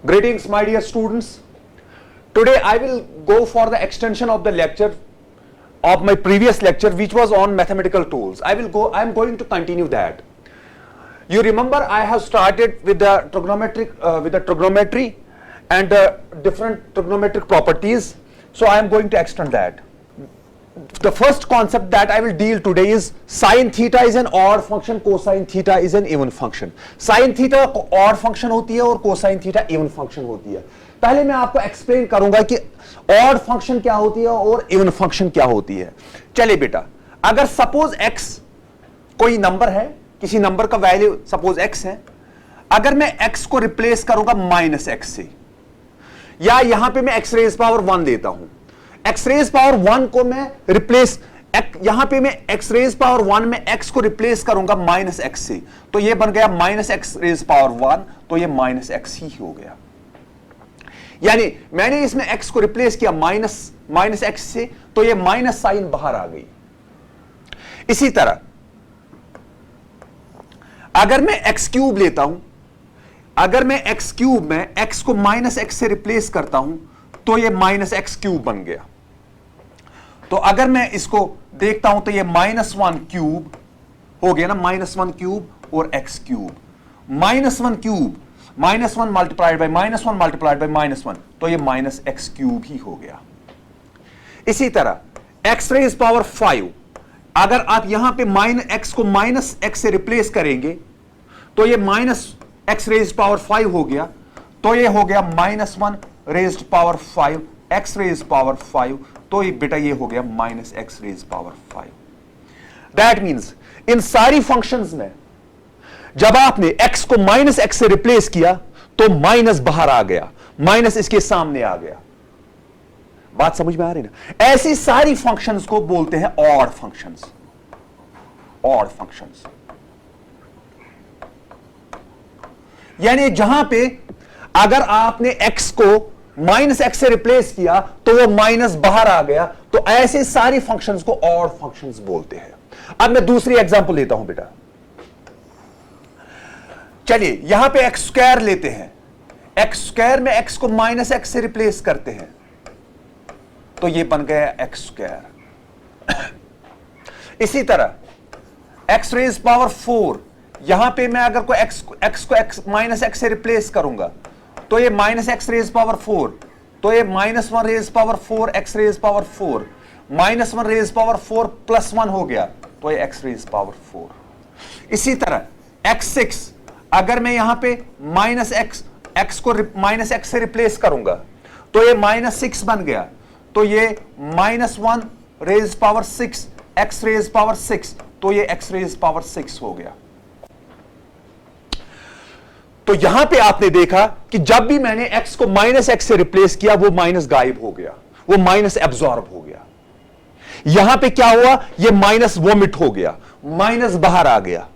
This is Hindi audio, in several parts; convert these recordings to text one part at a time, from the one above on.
Greetings, my dear students. Today I will go for the extension of the lecture of my previous lecture, which was on mathematical tools. I am going to continue that. You remember I have started with the trigonometry and different trigonometric properties. So I am going to extend that. The first concept that I will deal today is sin theta is an odd function, cosine theta is an even function. Sin theta odd function होती है और cosine theta even function होती है. पहले मैं आपको एक्सप्लेन करूंगा कि odd function क्या होती है और even function क्या होती है. चलिए बेटा, अगर सपोज x कोई नंबर है, किसी नंबर का वैल्यू सपोज x है, अगर मैं x को रिप्लेस करूंगा माइनस x से, या यहां पे मैं x रेज पावर 1 लेता हूं, x रेज पावर 1 को मैं रिप्लेस, यहां पे मैं x रेज पावर 1 में x को रिप्लेस करूंगा माइनस x से, तो ये बन गया माइनस x रेज पावर 1, तो ये माइनस x ही हो गया. यानी मैंने इसमें x को रिप्लेस किया माइनस x से, तो ये माइनस साइन बाहर आ गई. इसी तरह अगर मैं x क्यूब लेता हूं, अगर मैं x क्यूब में x को माइनस x से रिप्लेस करता हूं, तो ये माइनस x क्यूब बन गया. तो अगर मैं इसको देखता हूं तो ये माइनस 1 क्यूब हो गया ना, माइनस 1 क्यूब और x cube, minus 1 cube, minus 1 multiplied by minus 1 multiplied by minus 1, तो ये माइनस x क्यूब ही हो गया. इसी तरह x रेज पावर 5, अगर आप यहां पे x को माइनस x से रिप्लेस करेंगे, तो ये माइनस x रेज पावर 5 हो गया, तो ये हो गया minus 1 raised power 5 x raise power 5, तो ये बेटा ये हो गया minus x raise power 5. That means in सारी फंक्शंस में जब आपने x को माइनस x से रिप्लेस किया तो माइनस बाहर आ गया, माइनस इसके सामने आ गया. बात समझ में आ रही ना? ऐसी सारी फंक्शंस को बोलते हैं ऑड फंक्शंस. ऑड फंक्शंस यानी जहां पे अगर आपने x को माइनस x से रिप्लेस किया तो वो माइनस बाहर आ गया, तो ऐसे सारी फंक्शंस को ऑड फंक्शंस बोलते हैं. अब मैं दूसरी एग्जांपल लेता हूं बेटा. चलिए यहां पे x स्क्वायर लेते हैं, x स्क्वायर में x को माइनस x से रिप्लेस करते हैं, तो ये बन गया x स्क्वायर. इसी तरह x रेज पावर 4, यहां पे मैं अगर को x को माइनस x से रिप्लेस करूंगा, तो ये माइनस x रेज पावर 4, तो ये minus 1 raise power 4 x raise power 4, minus 1 raise power 4 plus 1 हो गया, तो ये x रेज पावर 4. इसी तरह x6, अगर मैं यहां पे माइनस x को माइनस x से रिप्लेस करूंगा, तो ये माइनस 6 बन गया, तो ये minus 1 raise power 6 x raise power 6, तो ये x रेज पावर 6 हो गया. तो यहां पे आपने देखा कि जब भी मैंने x को माइनस x से रिप्लेस किया, वो माइनस गायब हो गया, वो माइनस एब्जॉर्ब हो गया. यहां पे क्या हुआ, ये माइनस वोमिट हो गया, माइनस बाहर आ गया.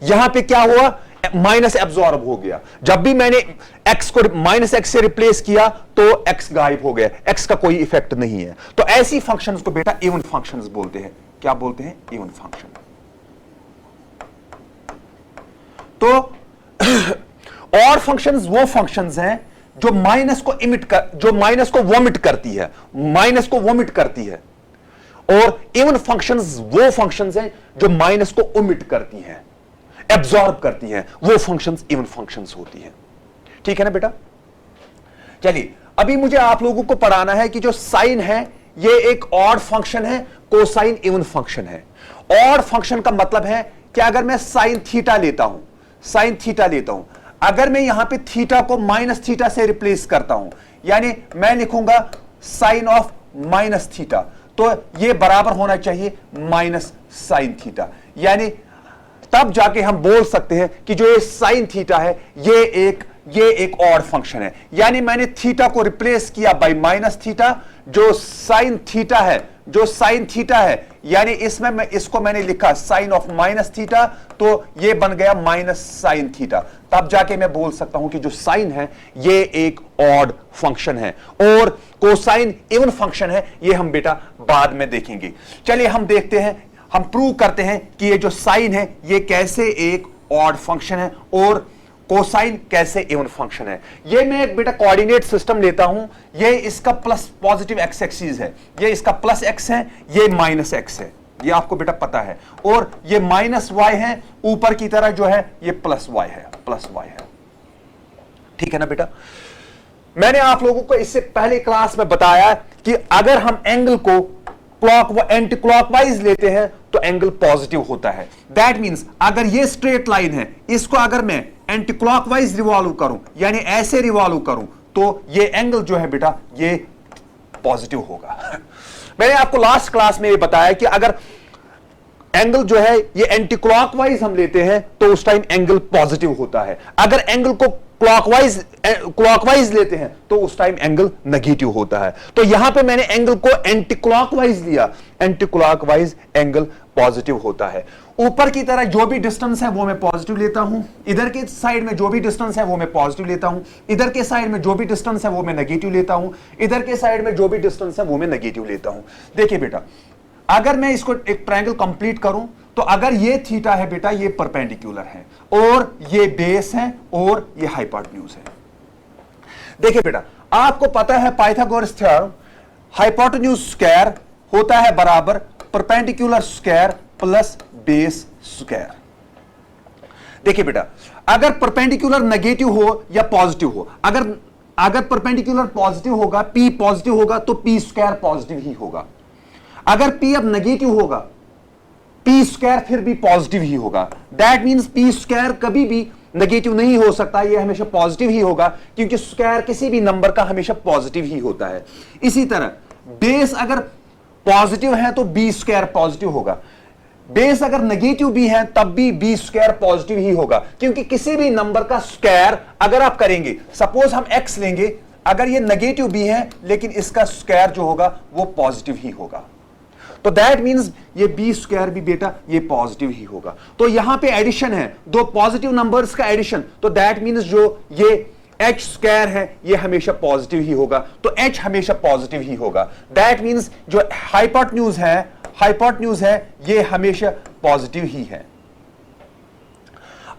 यहां पे क्या हुआ, माइनस एब्जॉर्ब हो गया. जब भी मैंने x को माइनस x से रिप्लेस किया तो x गायब हो गया, x का कोई इफेक्ट नहीं है. तो ऐसी फंक्शंस को बेटा इवन फंक्शंस बोलते हैं. क्या बोलते हैं? Even function. तो और फंक्शंस वो फंक्शंस हैं जो माइनस को वोमिट करती है, माइनस को वोमिट करती है. और इवन फंक्शंस वो फंक्शंस हैं जो माइनस को ओमिट करती हैं, एब्जॉर्ब करती हैं. वो फंक्शंस इवन फंक्शंस होती हैं. ठीक है ना बेटा? चलिए अभी मुझे आप लोगों को पढ़ाना है कि जो साइन है ये एक ऑड फंक्शन है, कोसाइन इवन फंक्शन है. ऑड फंक्शन का मतलब है कि अगर मैं साइन थीटा लेता हूं, अगर मैं यहां पे थीटा को माइनस थीटा से रिप्लेस करता हूं, यानी मैं लिखूंगा साइन ऑफ माइनस थीटा, तो ये बराबर होना चाहिए माइनस साइन थीटा. यानी तब जाके हम बोल सकते हैं कि जो ये साइन थीटा है ये एक ऑड फंक्शन है. यानी मैंने थीटा को रिप्लेस किया बाय माइनस थीटा, जो साइन थीटा है, यानी इसमें इसको मैंने लिखा साइन ऑफ माइनस थीटा, तो ये बन गया माइनस साइन थीटा. तब जाके मैं बोल सकता हूं कि जो साइन है ये एक ऑड फंक्शन है. और कोसाइन इवन फंक्शन है, ये हम बेटा बाद में देखेंगे. चलिए हम देखते हैं, हम प्रूव करते हैं कि ये जो साइन है ये कैसे एक ऑड फंक्शन है और कोसाइन कैसे इवन फंक्शन है। ये मैं एक बेटा कोऑर्डिनेट सिस्टम लेता हूं, ये इसका प्लस पॉजिटिव एक्स एक्सिस है, ये इसका प्लस एक्स है, ये माइनस एक्स है, ये आपको बेटा पता है, और ये माइनस वाई है, ऊपर की तरह जो है ये प्लस वाई है, प्लस वाई है। ठीक है ना बेटा। मैंने आप लोगों को इससे पहले क्लास में बताया कि अगर हम एंगल को क्लॉक व एंटी क्लॉकवाइज लेते हैं तो एंगल पॉजिटिव होता है। दैट मींस अगर ये स्ट्रेट लाइन है, इसको अगर मैं एंटी क्लॉकवाइज रिवॉल्व करूं, यानी ऐसे रिवॉल्व करूं, तो ये एंगल जो है बेटा ये पॉजिटिव होगा। मैंने आपको लास्ट क्लास में ये बताया कि अगर एंगल जो है ये एंटी क्लॉकवाइज हम लेते हैं तो उस टाइम एंगल पॉजिटिव होता है, अगर एंगल को क्लॉकवाइज लेते हैं तो उस टाइम एंगल नेगेटिव होता है। तो यहां पे मैंने एंगल को एंटी क्लॉकवाइज लिया, एंटी क्लॉकवाइज एंगल पॉजिटिव होता है। ऊपर की तरह जो भी डिस्टेंस है वो मैं पॉजिटिव लेता हूं, इधर के साइड में जो भी डिस्टेंस है वो मैं पॉजिटिव लेता हूं, इधर के साइड में जो भी डिस्टेंस है वो मैं नेगेटिव लेता हूं, इधर के साइड में जो भी डिस्टेंस है वो मैं नेगेटिव लेता हूं। देखिए बेटा, अगर मैं इसको एक ट्रायंगल कंप्लीट करूं तो अगर ये थीटा है बेटा, ये परपेंडिकुलर है, और ये बेस है, और ये हाइपोटेन्यूज है। देखिए बेटा, आपको पता है पाइथागोरस थ्योरम, हाइपोटेन्यूज स्क्वायर होता है बराबर perpendicular square plus base square. देखिए बेटा, अगर परपेंडिकुलर नेगेटिव हो या पॉजिटिव हो, अगर परपेंडिकुलर पॉजिटिव होगा, पी पॉजिटिव होगा, तो पी स्क्वायर पॉजिटिव ही होगा। अगर पी अब नेगेटिव होगा, पी स्क्वायर फिर भी पॉजिटिव ही होगा। दैट मींस पी स्क्वायर कभी भी नेगेटिव नहीं हो सकता, यह हमेशा पॉजिटिव ही होगा, क्योंकि स्क्वायर किसी भी नंबर का हमेशा पॉजिटिव ही होता है। इसी तरह बेस अगर पॉजिटिव है तो बी स्क्वायर पॉजिटिव होगा, बेस अगर नेगेटिव भी है तब भी बी स्क्वायर पॉजिटिव ही होगा, क्योंकि किसी भी नंबर का स्क्वायर अगर आप करेंगे, सपोज हम एक्स लेंगे, अगर ये नेगेटिव भी है लेकिन इसका स्क्वायर जो होगा वो पॉजिटिव ही होगा, तो दैट मींस ये बी स्क्वायर भी बेटा ये पॉजिटिव ही होगा। तो यहां पे एडिशन है, दो पॉजिटिव नंबर्स का एडिशन, तो दैट मींस जो ये एच स्क्वायर है ये हमेशा पॉजिटिव ही होगा, तो एच हमेशा पॉजिटिव ही होगा। दैट मींस जो हाइपोटेन्यूज है ये हमेशा पॉजिटिव ही है।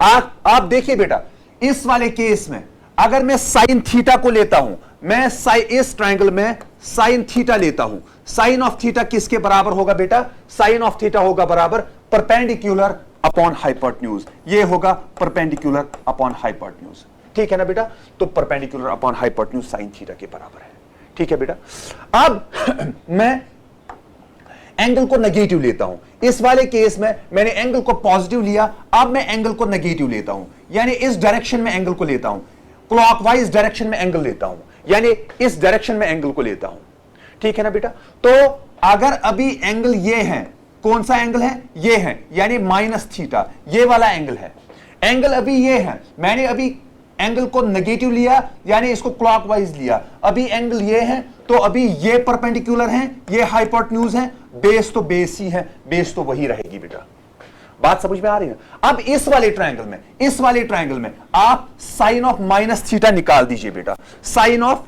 आप देखिए बेटा, इस वाले केस में अगर मैं साइन थीटा को लेता हूं, मैं इस ट्रायंगल में साइन थीटा लेता हूं, साइन ऑफ थीटा किसके बराबर होगा बेटा? साइन ऑफ थीटा होगा बराबर परपेंडिकुलर अपॉन हाइपोटेन्यूज, ये होगा परपेंडिकुलर अपॉन हाइपोटेन्यूज। ठीक है ना बेटा? तो perpendicular upon hypotenuse sine theta के बराबर है। ठीक है बेटा? अब मैं एंगल को नेगेटिव लेता हूं, इस वाले केस में मैंने एंगल को पॉजिटिव लिया, अब मैं एंगल को नेगेटिव लेता हूं, यानी इस डायरेक्शन में एंगल को लेता हूं, क्लॉकवाइज डायरेक्शन में एंगल लेता हूं, यानी इस डायरेक्शन में एंगल को लेता हूं। ठीक है ना बेटा? तो अगर अभी एंगल ये है, कौन सा एंगल है? ये है, यानी माइनस थीटा, ये वाला एंगल है। एंगल अभी ये है, मैंने अभी एंगल को नेगेटिव लिया, यानी इसको क्लॉकवाइज लिया, अभी एंगल ये है, तो अभी ये परपेंडिकुलर है, ये हाइपोटेन्यूज है, बेस तो बेस ही है, बेस तो वही रहेगी बेटा। बात समझ में आ रही है? अब इस वाले ट्रायंगल में आप साइन ऑफ माइनस थीटा निकाल दीजिए बेटा, साइन ऑफ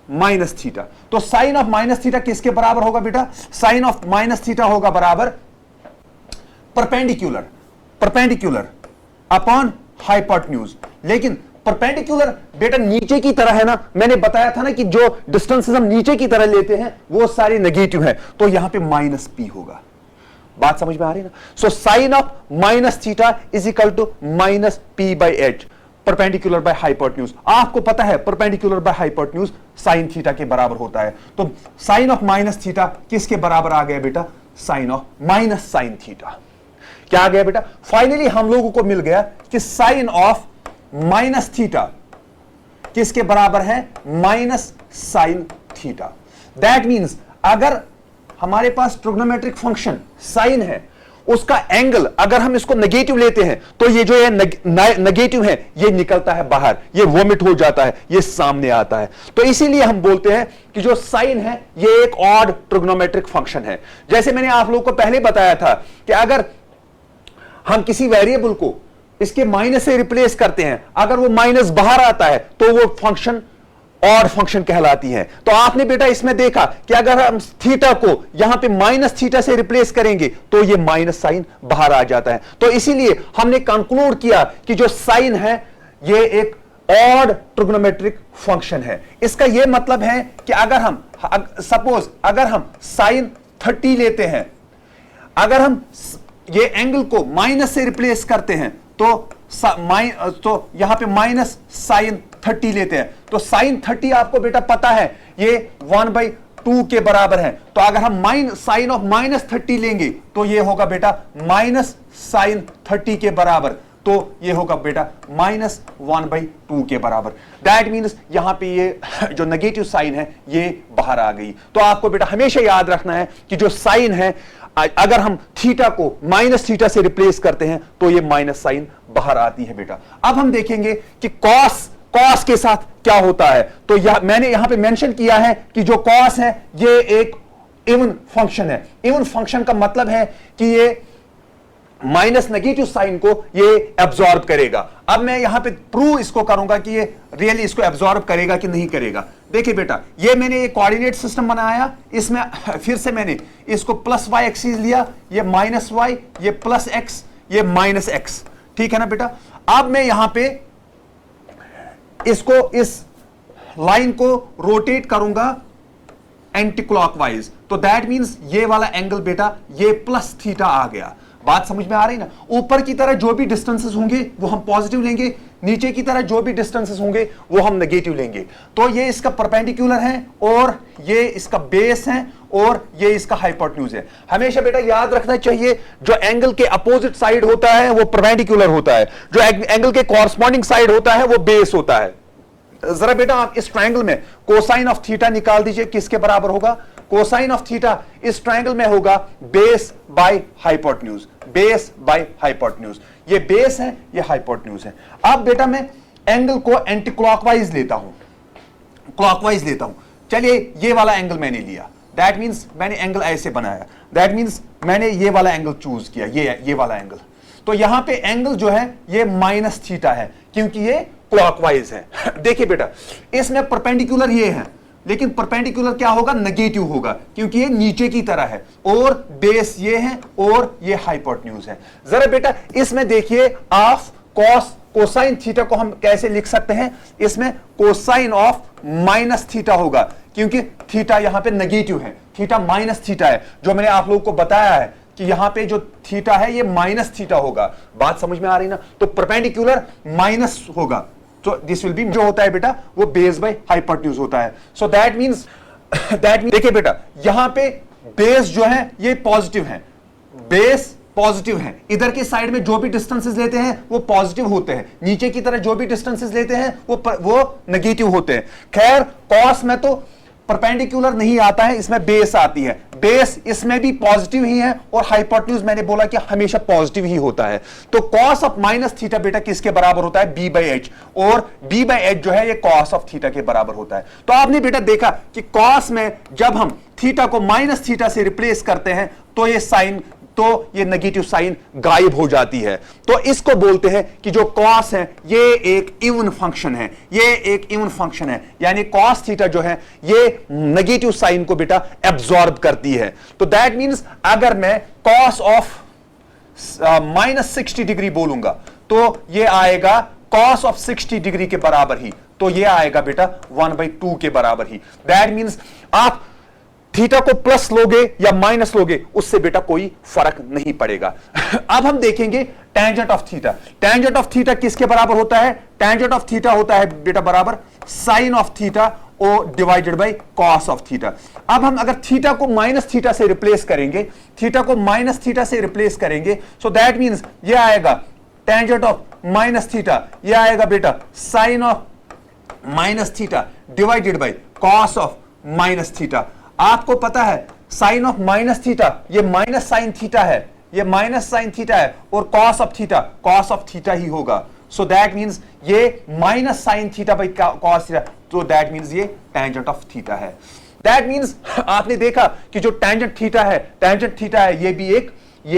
माइनस थीटा। तो साइन ऑफ माइनस थीटा किसके बराबर होगा बेटा? साइन ऑफ माइनस थीटा होगा बराबर परपेंडिकुलर अपॉन हाइपोटेन्यूज। लेकिन परपेंडिकुलर बेटा नीचे की तरह है ना, मैंने बताया था ना कि जो डिस्टेंसेस हम नीचे की तरह लेते हैं वो सारी नेगेटिव है, तो यहां पे माइनस पी होगा। बात समझ में आ रही है ना? So sine of minus theta is equal to minus P by H, perpendicular by hypotenuse. आपको पता है perpendicular by hypotenuse sine theta के बराबर होता है, तो साइन ऑफ माइनस थीटा किसके बराबर आ गया बेटा? Sine of minus sine theta. क्या आ गया बेटा? फाइनली हम लोगों को मिल गया कि साइन ऑफ माइनस थीटा किसके बराबर है? Minus sine theta. That means अगर हमारे पास ट्रिग्नोमेट्रिक फंक्शन साइन है, उसका एंगल अगर हम इसको नेगेटिव लेते हैं तो ये जो है नेगेटिव है ये निकलता है बाहर, ये वोमिट हो जाता है, ये सामने आता है। तो इसीलिए हम बोलते हैं कि जो साइन है ये एक ऑड ट्रिग्नोमेट्रिक फंक्शन है। जैसे मैंने आप लोगों को पहले बताया था कि अगर हम किसी वेरिएबल को इसके माइनस से रिप्लेस करते हैं, अगर वो माइनस बाहर आता है तो वो फंक्शन ऑड फंक्शन कहलाती हैं। तो आपने बेटा इसमें देखा कि अगर हम थीटा को यहां पे माइनस थीटा से रिप्लेस करेंगे तो ये माइनस साइन बाहर आ जाता है। तो इसीलिए हमने कंक्लूड किया कि जो साइन है ये एक ऑड ट्रिग्नोमेट्रिक फंक्शन है। इसका यह मतलब है कि अगर हम सपोज अगर हम साइन 30 लेते हैं, अगर हम ये एंगल को माइनस से रिप्लेस करते हैं तो यहां पे माइनस साइन 30 लेते हैं, तो साइन 30 आपको बेटा पता है ये 1/2 के बराबर है। तो अगर हम साइन ऑफ माइनस 30 लेंगे तो ये होगा बेटा माइनस साइन 30 के बराबर, तो ये होगा बेटा माइनस 1/2 के बराबर। दैट मीन्स यहां पे ये जो नेगेटिव साइन है ये बाहर आ गई। तो आपको बेटा हमेशा याद रखना है कि जो साइन है अगर हम थीटा को माइनस थीटा से रिप्लेस करते हैं तो ये माइनस साइन बाहर आती है बेटा। अब हम देखेंगे कि कॉस के साथ क्या होता है। तो मैंने यहां पे मेंशन किया है कि जो कॉस है ये एक इवन फंक्शन है। इवन फंक्शन का मतलब है कि ये माइनस नेगेटिव साइन को ये एब्जॉर्ब करेगा। अब मैं यहां पे प्रूव इसको करूंगा कि ये रियली इसको एब्जॉर्ब करेगा कि नहीं करेगा। देखिए बेटा, ये मैंने एक कोऑर्डिनेट सिस्टम बनाया, इसमें फिर से मैंने इसको प्लस वाई एक्सिस लिया, ये माइनस वाई, ये प्लस एक्स, ये माइनस एक्स, ठीक है ना बेटा। अब मैं यहां पे इसको इस लाइन को रोटेट करूंगा एंटी क्लॉकवाइज, तो दैट मींस ये वाला एंगल बेटा ये प्लस थीटा आ गया। बात समझ में आ रही ना। ऊपर की तरह जो भी डिस्टेंसेस होंगे वो हम पॉजिटिव लेंगे, नीचे की तरह जो भी डिस्टेंसेस होंगे वो हम नेगेटिव लेंगे। तो ये इसका परपेंडिकुलर है और ये इसका बेस है और ये इसका हाइपोटेन्यूज है। हमेशा बेटा याद रखना चाहिए जो एंगल के अपोजिट साइड होता है वो परपेंडिकुलर होता है, जो एंगल के कॉरस्पॉन्डिंग साइड होता है वो बेस होता है। जरा बेटा आप इस ट्रायंगल में कोसाइन ऑफ थीटा निकाल दीजिए, किसके बराबर होगा? कोसाइन ऑफ थीटा इस ट्रायंगल में होगा base by hypotenuse, base by hypotenuse. ये बेस है, ये हाइपोटेन्यूज है। अब बेटा मैं एंगल को एंटी क्लॉकवाइज लेता हूं, क्लॉकवाइज लेता हूं। चलिए ये वाला एंगल मैंने लिया, दैट मींस मैंने एंगल ऐसे बनाया, दैट मींस मैंने ये वाला एंगल चूज किया, ये वाला एंगल। तो यहां पे एंगल जो है ये माइनस थीटा है क्योंकि ये क्लॉकवाइज है। देखिए बेटा इसमें परपेंडिकुलर ये है, लेकिन परपेंडिकुलर क्या होगा? नेगेटिव होगा क्योंकि ये नीचे की तरह है, और बेस ये है और ये हाइपोटेन्यूज है। जरा बेटा इसमें देखिए ऑफ कोसाइन थीटा को हम कैसे लिख सकते हैं? इसमें कोसाइन ऑफ माइनस थीटा होगा क्योंकि थीटा यहां पे नेगेटिव है, थीटा माइनस थीटा है, जो मैंने आप लोगों को बताया है कि यहां पे जो थीटा है ये माइनस थीटा होगा। बात समझ में आ रही ना? तो परपेंडिकुलर माइनस होगा, तो दिस विल बी जो होता है बेटा वो बेस बाय हाइपोटेन्यूज होता है। सो दैट मींस देखिए बेटा यहां पे बेस जो है ये पॉजिटिव है, बेस पॉजिटिव है, इधर की साइड में जो भी डिस्टेंसेस लेते हैं वो पॉजिटिव होते हैं, नीचे की तरह जो भी डिस्टेंसेस लेते हैं वो नेगेटिव होते हैं। खैर कॉस में तो परपेंडिकुलर नहीं आता है, इसमें बेस आती है, बेस इसमें भी पॉजिटिव ही है और हाइपोटेन्यूज मैंने बोला कि हमेशा पॉजिटिव ही होता है। तो कॉस ऑफ माइनस थीटा बेटा किसके बराबर होता है? b/h, और b/h जो है ये कॉस ऑफ थीटा के बराबर होता है। तो आपने बेटा देखा कि कॉस में जब हम थीटा को माइनस थीटा से रिप्लेस करते हैं तो ये साइन, तो ये नेगेटिव साइन गायब हो जाती है। तो इसको बोलते हैं कि जो कॉस है ये एक इवन फंक्शन है, ये एक इवन फंक्शन है, यानी कॉस थीटा जो है ये नेगेटिव साइन को बेटा एब्जॉर्ब करती है। तो दैट मींस अगर मैं कॉस ऑफ माइनस 60 डिग्री बोलूंगा तो ये आएगा कॉस ऑफ 60 डिग्री के बराबर ही, तो ये आएगा बेटा 1/2 के बराबर ही। दैट मींस आप थीटा को प्लस लोगे या माइनस लोगे उससे बेटा कोई फर्क नहीं पड़ेगा। अब हम देखेंगे tangent of theta. Tangent of theta किसके बराबर होता है? टेंजेंट ऑफ थीटा होता है बेटा बराबर साइन ऑफ थीटा और divided by cos of theta. अब हम अगर थीटा को माइनस थीटा से रिप्लेस करेंगे, थीटा को माइनस थीटा से रिप्लेस करेंगे, सो दैट मींस ये आएगा टेंजेंट ऑफ माइनस थीटा, ये आएगा बेटा sine of minus theta divided by cos of minus theta. आपको पता है साइन ऑफ माइनस थीटा ये माइनस साइन थीटा है, ये माइनस साइन थीटा है, और कॉस ऑफ थीटा ही होगा। सो दैट मींस ये minus sine theta by cos theta, तो दैट मींस ये टेंजेंट ऑफ थीटा है। दैट मींस आपने देखा कि जो टेंजेंट थीटा है ये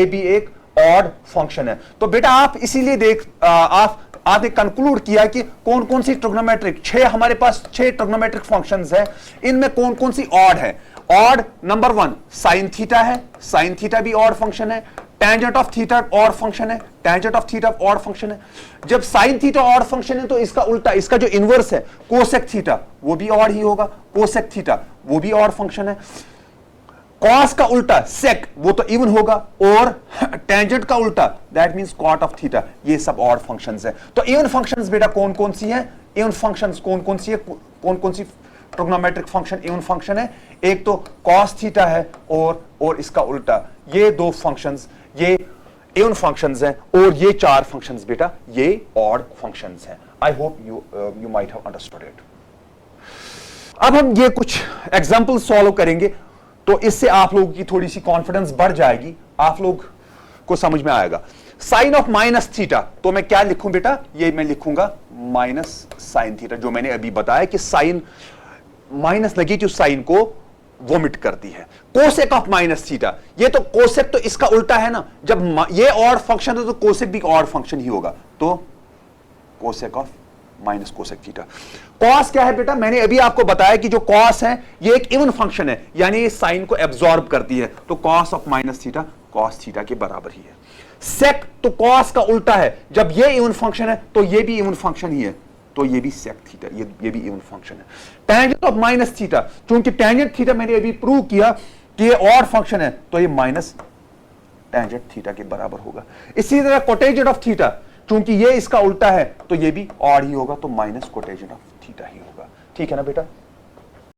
भी एक ऑड फंक्शन है। तो बेटा आप इसीलिए आप आपने कंक्लूड किया कि कौन कौन सी ट्रिग्नोमेट्रिक, 6 हमारे पास 6 ट्रिग्नोमेट्रिक फंक्शंस है, इनमें कौन कौन सी ऑड है। ऑड नंबर 1 साइन थीटा है, साइन थीटा भी ऑड फंक्शन है। Tangent of theta odd function है, tangent of theta odd function है। जब साइन थीटा ऑड फंक्शन है तो इसका उल्टा, इसका जो इनवर्स है कोसेक थीटा वो भी ऑड ही होगा, कोसेक थीटा वो भी ऑड फंक्शन है। कॉस का उल्टा सेक वो तो इवन होगा, और टेंजेंट का उल्टा that means cot of theta, ये सब ऑड फंक्शंस है। तो इवन फंक्शंस बेटा कौन कौन सी है, इवन फंक्शंस कौन कौन सी है, कौन कौन सी ट्रिग्नोमेट्रिक फंक्शन इवन फंक्शन है। एक तो कॉस थीटा है और इसका उल्टा, ये 2 फंक्शंस ये इवन फंक्शंस हैं, और ये 4 फंक्शंस बेटा ये ऑड फंक्शंस हैं। I hope you might have understood it. अब हम ये कुछ एग्जांपल सॉल्व करेंगे, तो इससे आप लोगों की थोड़ी सी कॉन्फिडेंस बढ़ जाएगी, आप लोग को समझ में आएगा। साइन ऑफ माइनस थीटा, तो मैं क्या लिखूं बेटा, ये मैं लिखूंगा माइनस साइन थीटा, जो मैंने अभी बताया कि साइन माइनस नेगेटिव साइन को वोमिट करती है। कोसेक ऑफ माइनस थीटा, ये तो कोसेक तो इसका उल्टा है ना, जब ये ऑड फंक्शन है तो कोसेक भी ऑड फंक्शन ही होगा, तो cosec of minus cosec theta. Cos क्या है बेटा, मैंने अभी आपको बताया कि जो कॉस है ये एक इवन फंक्शन है, यानी ये साइन को एब्जॉर्ब करती है, तो cos of minus theta cos theta के बराबर ही है। सेक तो कॉस का उल्टा है, जब ये इवन फंक्शन है तो ये भी इवन फंक्शन ही है, तो ये भी सेक थीटा, ये भी इवन फंक्शन है। टेंजेंट ऑफ माइनस थीटा, क्योंकि टेंजेंट थीटा मैंने अभी प्रूव किया कि ये ऑड फंक्शन है, तो ये माइनस टेंजेंट थीटा के बराबर होगा। इसी तरह कोटेजेंट ऑफ थीटा, क्योंकि ये इसका उल्टा है तो ये भी ऑड ही होगा, तो माइनस कोटेजेंट ऑफ थीटा ही होगा। ठीक है ना बेटा।